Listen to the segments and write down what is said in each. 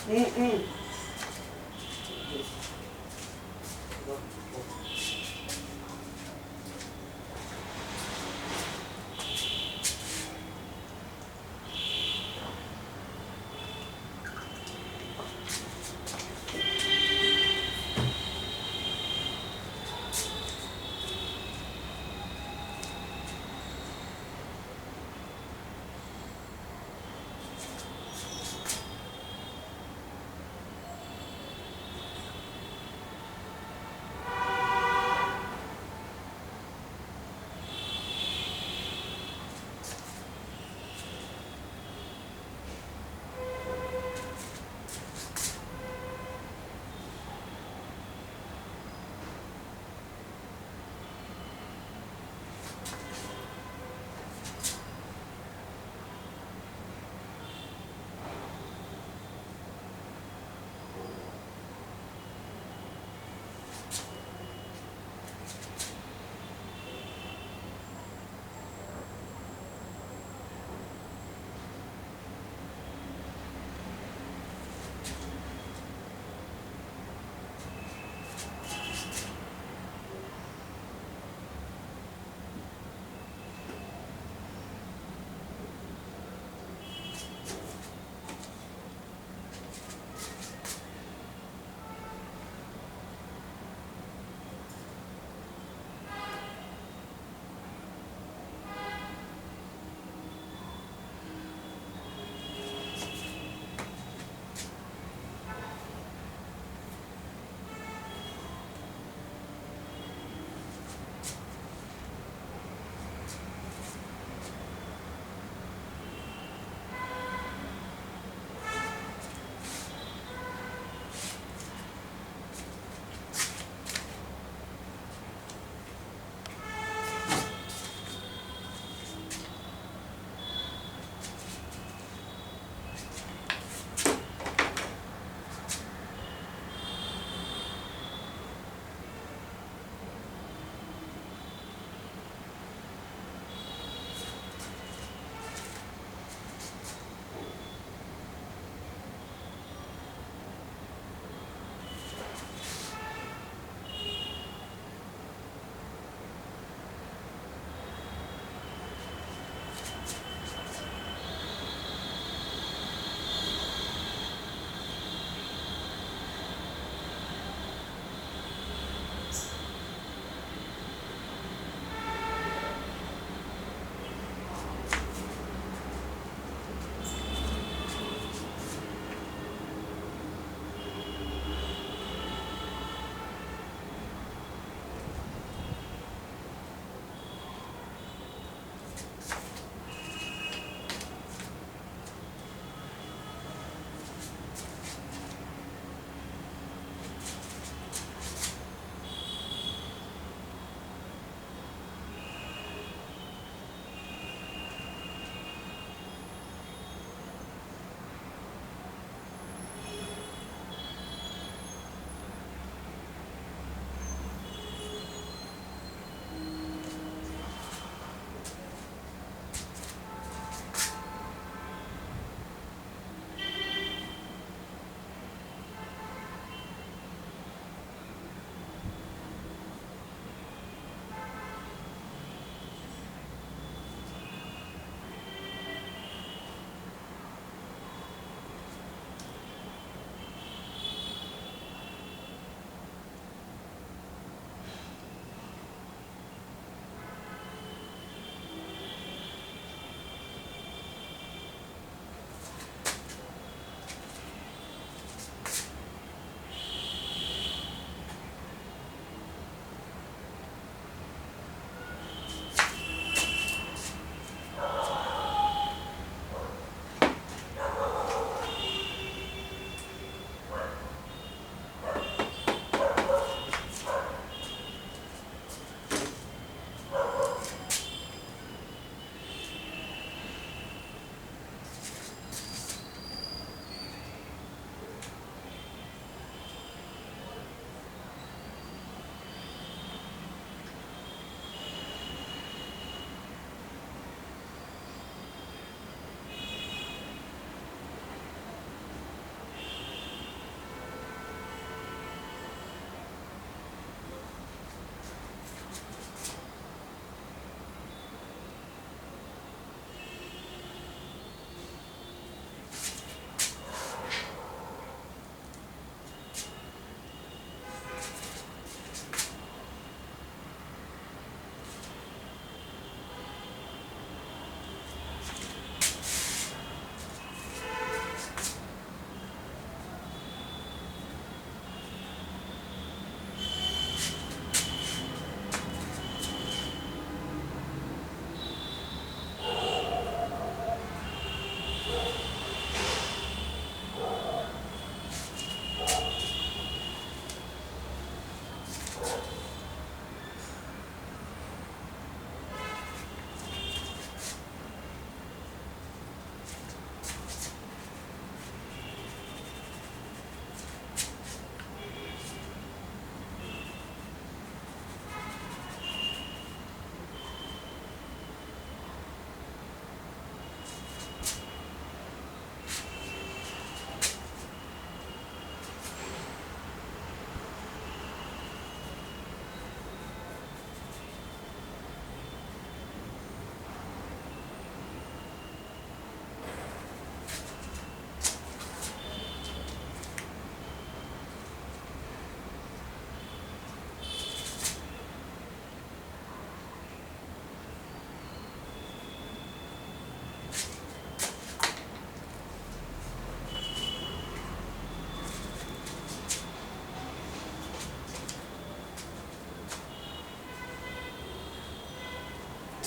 Mm-mm.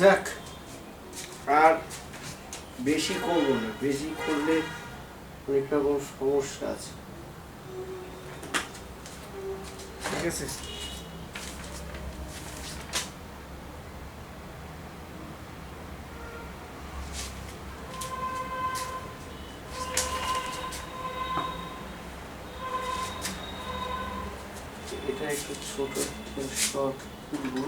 যাক, আর বেশি করবো না, বেশি করলে অনেক রকম সমস্যা আছে। ঠিক আছে, এটা একটু ছোট শর্ট খুলবো।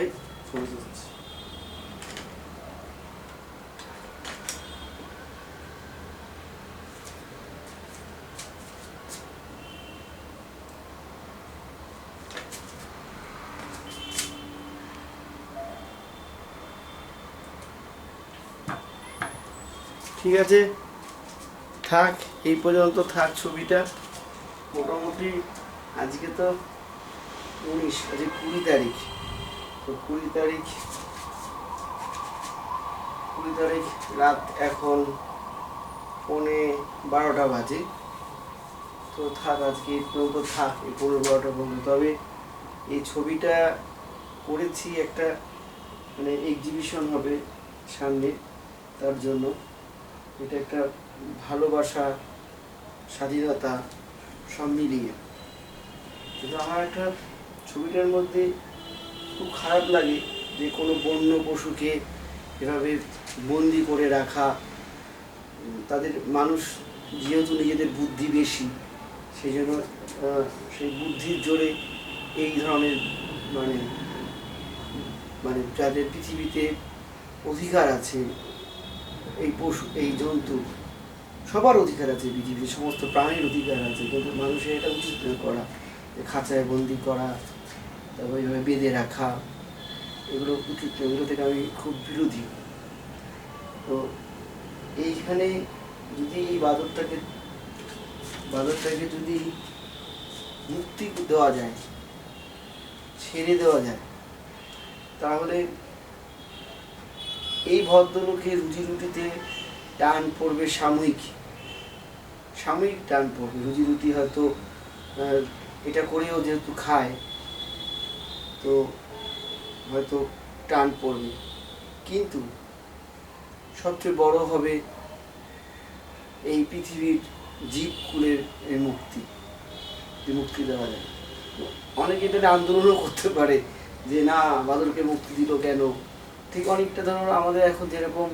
এই পড়ে যাচ্ছে। ঠিক আছে, থাক, এই পর্যন্ত থাক ছবিটা। মোটামুটি আজকে তো 19, আজকে 20 তারিখ। তো 20 তারিখ রাত এখন 11:30 বাজে। তো থাক, আজকে এই পর্যন্ত থাক, এই 11:30 পর্যন্ত। তবে এই ছবিটা করেছি একটা মানে এক্সিবিশন হবে সামনে, তার জন্য। এটা একটা ভালোবাসা, স্বাধীনতা সব মিলিয়ে। কিন্তু আমার একটা ছবিটার মধ্যে খুব খারাপ লাগে যে কোনো বন্য পশুকে এভাবে বন্দি করে রাখা। তাদের মানুষ যেহেতু নিজেদের বুদ্ধি বেশি, সেই জন্য সেই বুদ্ধির জোরে এই ধরনের মানে মানে যাদের পৃথিবীতে অধিকার আছে, এই পশু, এই জন্তু, সবার অধিকার আছে, পৃথিবীর সমস্ত প্রাণীর অধিকার আছে, কিন্তু মানুষের এটা উচিত নয় করা। খাঁচায় বন্দি করা, তারপর এইভাবে বেঁধে রাখা, এগুলো উচিত নয়। এগুলো থেকে আমি খুব বিরোধী। তো এইখানে যদি এই বাদরটাকে যদি মুক্তি দেওয়া যায়, ছেড়ে দেওয়া যায়, তাহলে এই ভদ্রলোকের রুজি রুটিতে টান পড়বে, সাময়িক টান পড়বে। রুজি রুটি হয়তো এটা করেও যেহেতু খায়, তো হয়তো টান পড়বে। কিন্তু সবচেয়ে বড় হবে এই পৃথিবীর জীবকুলের মুক্তি দেওয়া যায়। অনেকে এটা আন্দোলনও করতে পারে যে না, বাদরকে মুক্তি দিল কেন। ঠিক অনেকটা ধরো আমাদের এখন যেরকম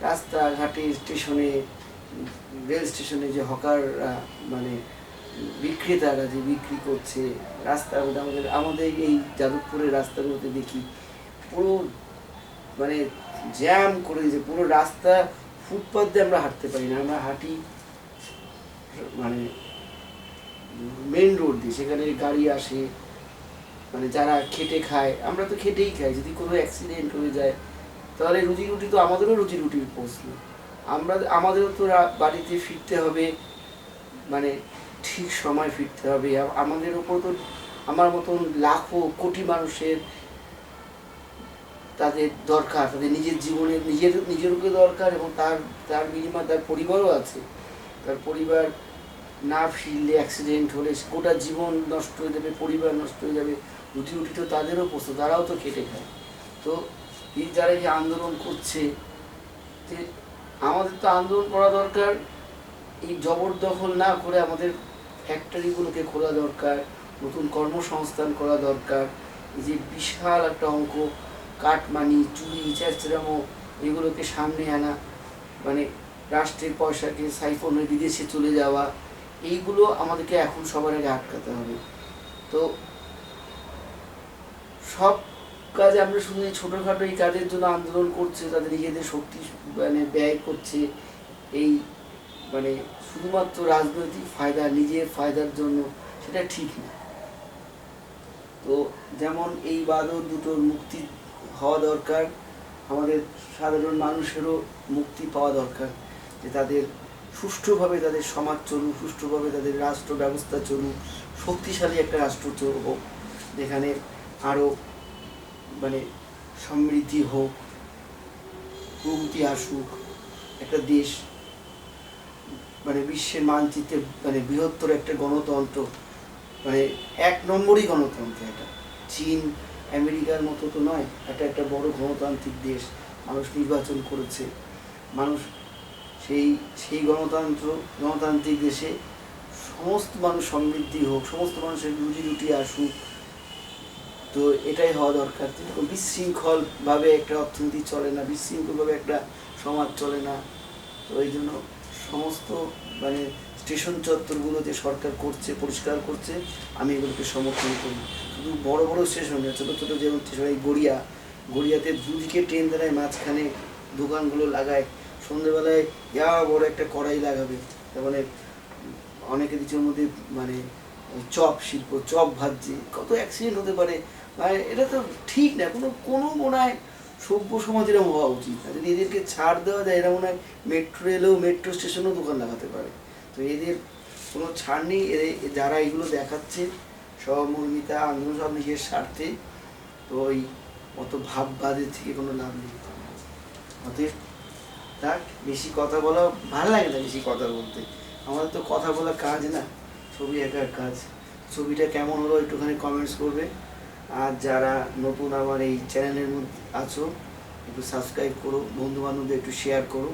রাস্তাঘাটে, স্টেশনে, রেল স্টেশনে যে হকাররা মানে বিক্রেতারা যে বিক্রি করছে, রাস্তার মধ্যে আমাদের এই যাদবপুরের রাস্তাগুলোতে দেখি পুরো মানে জ্যাম করে দিয়েছে। পুরো রাস্তা, ফুটপাথ দিয়ে আমরা হাঁটতে পারি না। আমরা হাঁটি মানে মেন রোড দিয়ে, সেখানে গাড়ি আসে, মানে যারা খেটে খায়, আমরা তো খেটেই খাই। যদি কোনো অ্যাক্সিডেন্ট হয়ে যায় তাহলে রুজি রুটি তো আমাদেরও রুজি রুটির প্রশ্ন। আমাদেরও তো বাড়িতে ফিরতে হবে, মানে ঠিক সময় ফিরতে হবে। আমাদের ওপর তো আমার মতন লাখো কোটি মানুষের তাদের দরকার, তাদের নিজের জীবনের নিজেরকে দরকার, এবং তার বিনিময়ে তার পরিবারও আছে। তার পরিবার না ফিরলে, অ্যাক্সিডেন্ট হলে গোটা জীবন নষ্ট হয়ে যাবে, পরিবার নষ্ট হয়ে যাবে। রুটি রুটি তো তাদেরও প্রশ্ন, তারাও তো খেটে খায়। তো এই যারা এই আন্দোলন করছে, যে আমাদের তো আন্দোলন করা দরকার, এই জবরদখল না করে আমাদের ফ্যাক্টরিগুলোকে খোলা দরকার, নতুন কর্মসংস্থান করা দরকার। এই যে বিশাল একটা অঙ্ক কাটমানি, চুরি, চ্যাচড়ামো, এগুলোকে সামনে আনা, মানে রাষ্ট্রের পয়সাকে সাইফন হয়ে বিদেশে চলে যাওয়া, এইগুলো আমাদেরকে এখন সবার আগে আটকাতে হবে। তো সব কাজে আমরা শুধু এই ছোটোখাটো এই কাজের জন্য আন্দোলন করছে, তাদের নিজেদের শক্তি মানে ব্যয় করছে, এই মানে শুধুমাত্র রাজনৈতিক ফায়দা, নিজের ফায়দার জন্য, সেটা ঠিক না। তো যেমন এই বাদর দুটোর মুক্তি হওয়া দরকার, আমাদের সাধারণ মানুষেরও মুক্তি পাওয়া দরকার, যে তাদের সুষ্ঠুভাবে তাদের সমাজ চলুক, সুষ্ঠুভাবে তাদের রাষ্ট্র ব্যবস্থা চলুক, শক্তিশালী একটা রাষ্ট্র হোক, যেখানে আরও মানে সমৃদ্ধি হোক, প্রগতি আসুক, একটা দেশ মানে বিশ্বের মানচিত্রে মানে বৃহত্তর একটা গণতন্ত্র, মানে 1 নম্বরই গণতন্ত্র এটা। চীন আমেরিকার মতো তো নয়, এটা একটা বড় গণতান্ত্রিক দেশ, মানুষ নির্বাচন করেছে, মানুষ সেই সেই গণতান্ত্রিক দেশে সমস্ত মানুষ সমৃদ্ধি হোক, সমস্ত মানুষের রুজি রুটি আসুক, তো এটাই হওয়া দরকার। বিশৃঙ্খলভাবে একটা অর্থনীতি চলে না, বিশৃঙ্খলভাবে একটা সমাজ চলে না। তো এই জন্য সমস্ত মানে স্টেশন চত্বরগুলো যে সরকার করছে, পরিষ্কার করছে, আমি এগুলোকে সমর্থন করি। শুধু বড় বড় স্টেশন নয়, ছোটো ছোটো যেমন স্টেশন, এই গড়িয়াতে দুদিকে ট্রেন দাঁড়ায়, মাঝখানে দোকানগুলো লাগায়, সন্ধ্যেবেলায় বড় একটা কড়াই লাগাবে, তার মানে অনেকে কিছুর মধ্যে মানে চপ শিল্প, চপ ভাজছে, কত অ্যাক্সিডেন্ট হতে পারে। মানে এটা তো ঠিক না, কোনো মনে হয় সভ্য সমাজ এরকম হওয়া উচিত না। যদি এদেরকে ছাড় দেওয়া যায়, এরা মনে হয় মেট্রো রেলেও, মেট্রো স্টেশনেও দোকান লাগাতে পারে। তো এদের কোনো ছাড় নেই। যারা এগুলো দেখাচ্ছে সহমর্মিতা, আন্দোলন, সব নিজের স্বার্থে। তো ওই অত ভাববাদের থেকে কোনো লাভ নেই। অতএব থাক, বেশি কথা বলা ভালো লাগে না, বেশি কথা বলতে। আমাদের তো কথা বলা কাজ না, ছবি আঁকার কাজ। ছবিটা কেমন হলো একটুখানি কমেন্টস করবে। আর যারা নতুন আমার এই চ্যানেলের মধ্যে আছো, একটু সাবস্ক্রাইব করো, বন্ধু বান্ধবদের একটু শেয়ার করো।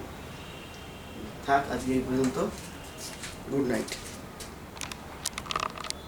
থাক, আজকে এই পর্যন্ত। Good night.